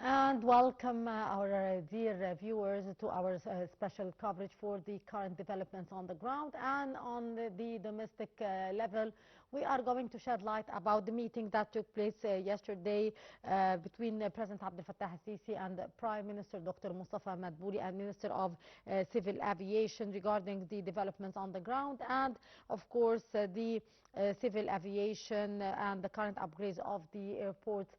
And welcome our dear viewers to our special coverage for the current developments on the ground and on the domestic level. We are going to shed light about the meeting that took place yesterday between President Abdel Fattah al-Sisi and Prime Minister Dr. Mustafa Madbouli and Minister of Civil Aviation regarding the developments on the ground and, of course, the civil aviation and the current upgrades of the airports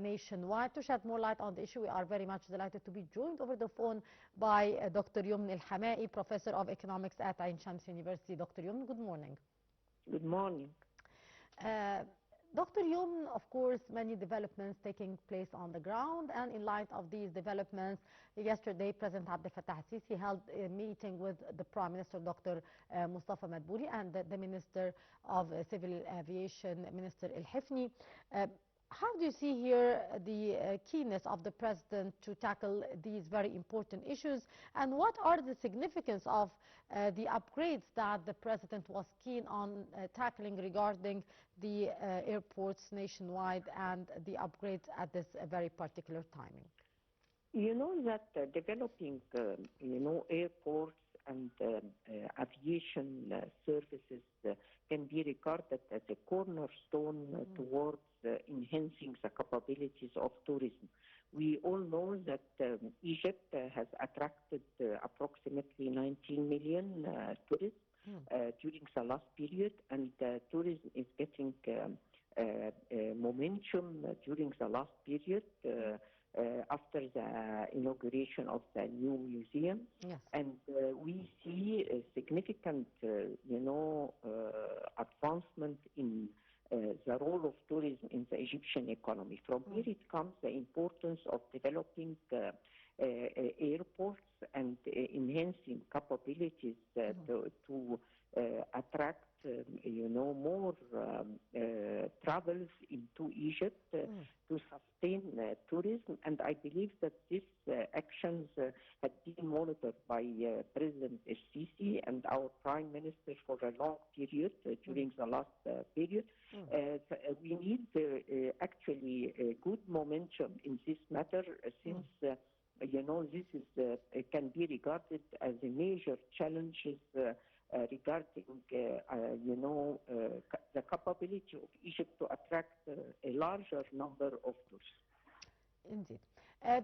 nationwide. To shed more light on the issue, we are very much delighted to be joined over the phone by Dr. Youmn Hamaki, Professor of Economics at Ain Shams University. Dr. Youmn, good morning. Good morning. Dr. Youmn, of course, many developments taking place on the ground, and in light of these developments, yesterday President Abdel Fattah al-Sisi held a meeting with the Prime Minister, Dr. Mustafa Madbouli, and the Minister of Civil Aviation, Minister al-Hifni. How do you see here the keenness of the President to tackle these very important issues, and what are the significance of the upgrades that the President was keen on tackling regarding the airports nationwide and the upgrades at this very particular timing? You know that developing, airports and aviation services can be regarded as a cornerstone towards enhancing the capabilities of tourism. We all know that Egypt has attracted approximately 19 million tourists during the last period, and tourism is getting momentum during the last period. After the inauguration of the new museum, yes. And we see a significant, advancement in the role of tourism in the Egyptian economy. From here it comes the importance of developing airports and enhancing capabilities to attract, more travels into Egypt to sustain tourism. And I believe that these actions had been monitored by President al-Sisi and our Prime Minister for a long period during the last period. We need actually a good momentum in this matter since this is can be regarded as a major challenges regarding, the capability of Egypt to attract a larger number of tourists. Indeed.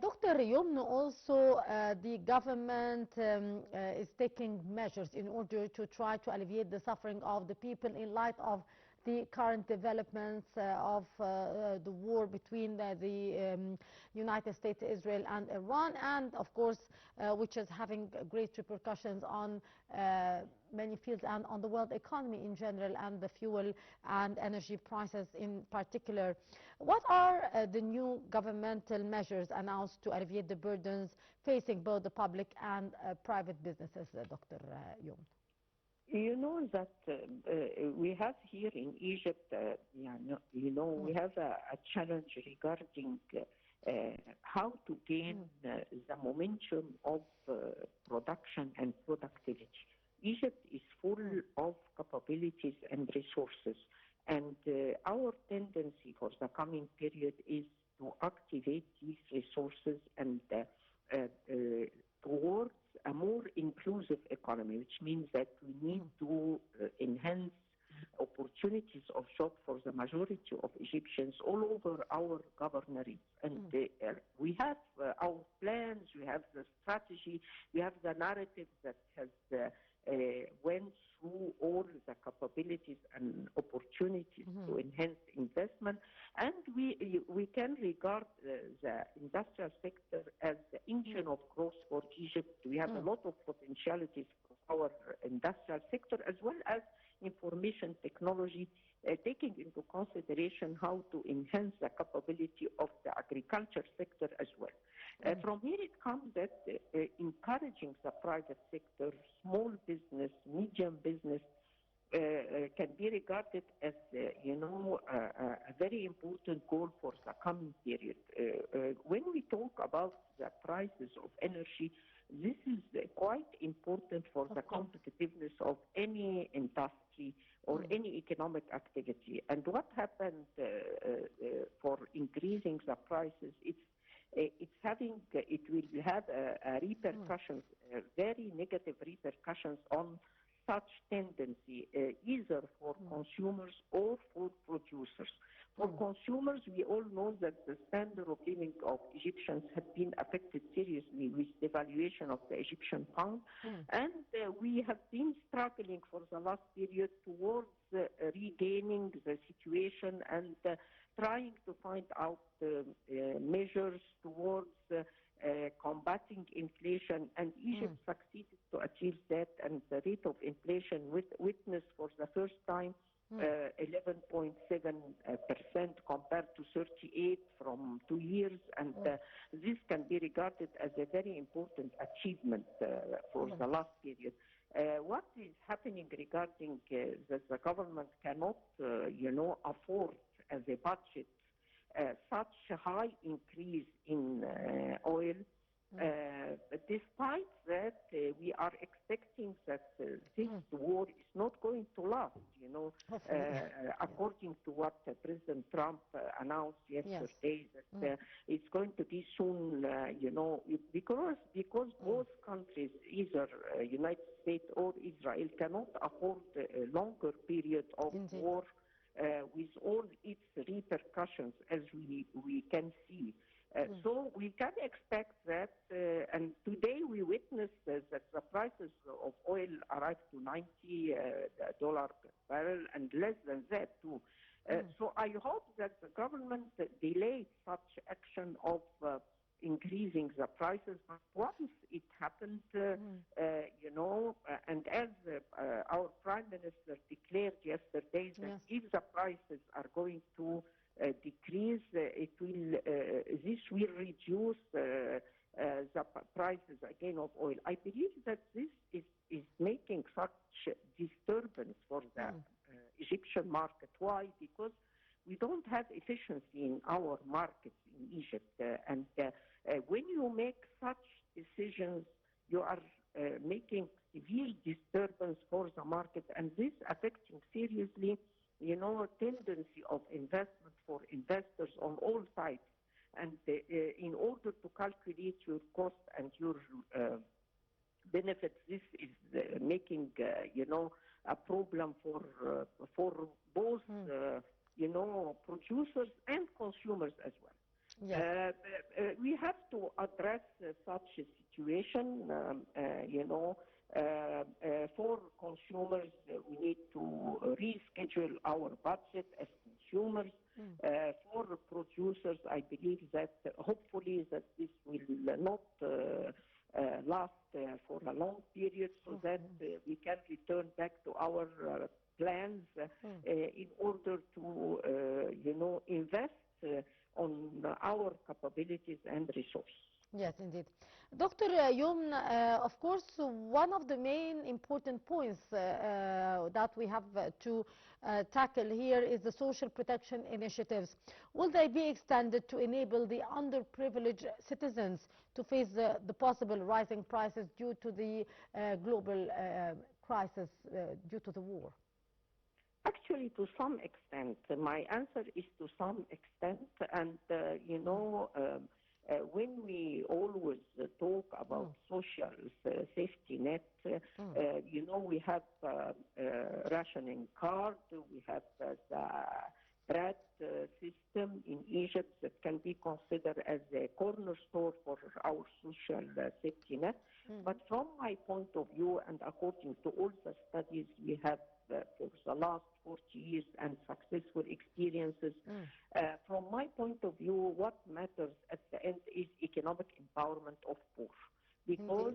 Dr. Youmn, also the government is taking measures in order to try to alleviate the suffering of the people in light of the current developments of the war between the United States, Israel and Iran, and of course which is having great repercussions on many fields and on the world economy in general and the fuel and energy prices in particular. What are the new governmental measures announced to alleviate the burdens facing both the public and private businesses, Dr. Youmn? You know that we have here in Egypt, we have a challenge regarding how to gain the momentum of production and productivity. Egypt is full of capabilities and resources, and our tendency for the coming period is to activate these resources and towards a more inclusive economy, which means that we need to enhance opportunities of job for the majority of Egyptians all over our governorates. And we have our plans, we have the strategy, we have the narrative that has went through all the capabilities and opportunities to enhance investment. And we can regard the industrial sector as the engine of growth for Egypt. We have a lot of potentialities for our industrial sector as well as information technology, taking into consideration how to enhance the capability of the agriculture sector as well. From here it comes that encouraging the private sector, small business, medium business, can be regarded as, a very important goal for the coming period. When we talk about the prices of energy, this is quite important for the competitiveness of any industry or any economic activity. And what happened for increasing the prices, it's it will have a repercussions, very negative repercussions on such tendency, either for consumers or for producers. For consumers, we all know that the standard of living of Egyptians had been affected seriously with the devaluation of the Egyptian pound, and we have been struggling for the last period towards regaining the situation and trying to find out measures towards combating inflation, and Egypt succeeded to achieve that, and the rate of inflation witnessed for the first time 11.7% compared to 38 from 2 years, and this can be regarded as a very important achievement for the last period. What is happening regarding that the government cannot, afford as a budget such a high increase in oil. Despite that, we are expecting that this war is not going to last, according to what President Trump announced yesterday, that it's going to be soon, because both countries, either United States or Israel, cannot afford a longer period of war with all its repercussions, as we can see. So we can expect that, and today we witnessed that the prices of oil arrived to $90 per barrel and less than that too. So I hope that the government delayed such action of increasing the prices. But once it happened, and as our Prime Minister declared yesterday, that if the prices are going to decrease, this will reduce the prices again of oil. I believe that this is making such disturbance for the Egyptian market. Why? Because we don't have efficiency in our markets in Egypt, and when you make such decisions, you are making severe disturbance for the market, and this affecting seriously tendency of investment for investors on all sides. And in order to calculate your cost and your benefits, this is making, a problem for both, producers and consumers as well. Yes. We have to address such a situation, for consumers, we need to reschedule our budget as consumers. For producers, I believe that hopefully that this will not last for a long period, so that we can return back to our plans in order to, invest on our capabilities and resources. Yes, indeed. Dr. Youmn, of course, one of the main important points that we have to tackle here is the social protection initiatives. Will they be extended to enable the underprivileged citizens to face the possible rising prices due to the global crisis due to the war? Actually, to some extent. My answer is to some extent, and, when we always talk about social safety net, we have rationing card, we have the bread system in Egypt that can be considered as a cornerstone for our social safety net. But from my point of view, and according to all the studies we have for the last 40 years and successful experiences, from my point of view, what matters at the end is economic empowerment of poor. Because,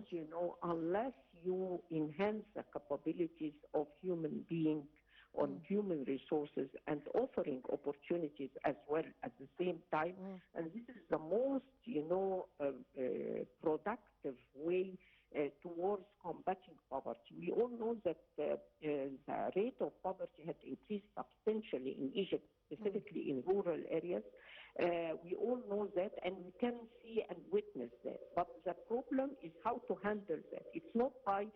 unless you enhance the capabilities of human beings on human resources and offering opportunities as well at the same time, and this is the most, productive way towards combating poverty. We all know that the rate of poverty had increased substantially in Egypt, specifically in rural areas. We all know that, and we can see and witness that. But the problem is how to handle that. It's not by,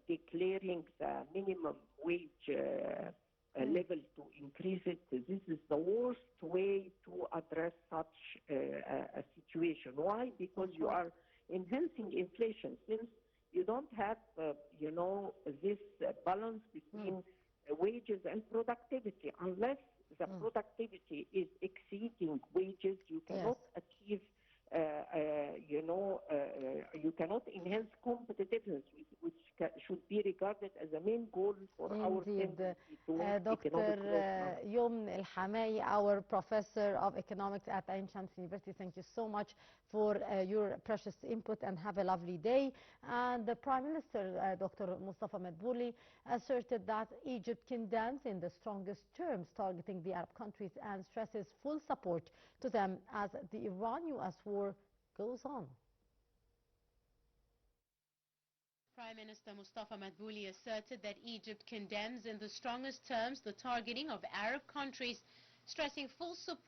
declaring the minimum wage level to increase it. This is the worst way to address such a situation. Why? Because you are enhancing inflation. Since you don't have, this balance between wages and productivity. Unless the productivity is exceeding wages, you cannot achieve, you cannot enhance competitiveness, which should be regarded as a main goal for our tendency to Dr. Youmn Al-Hamaki, our professor of economics at Ain Shams University, thank you so much for your precious input, and have a lovely day. And the Prime Minister, Dr. Mustafa Madbouli, asserted that Egypt condemns in the strongest terms targeting the Arab countries and stresses full support to them as the Iran-US war goes on. Prime Minister Mustafa Madbouli asserted that Egypt condemns in the strongest terms the targeting of Arab countries, stressing full support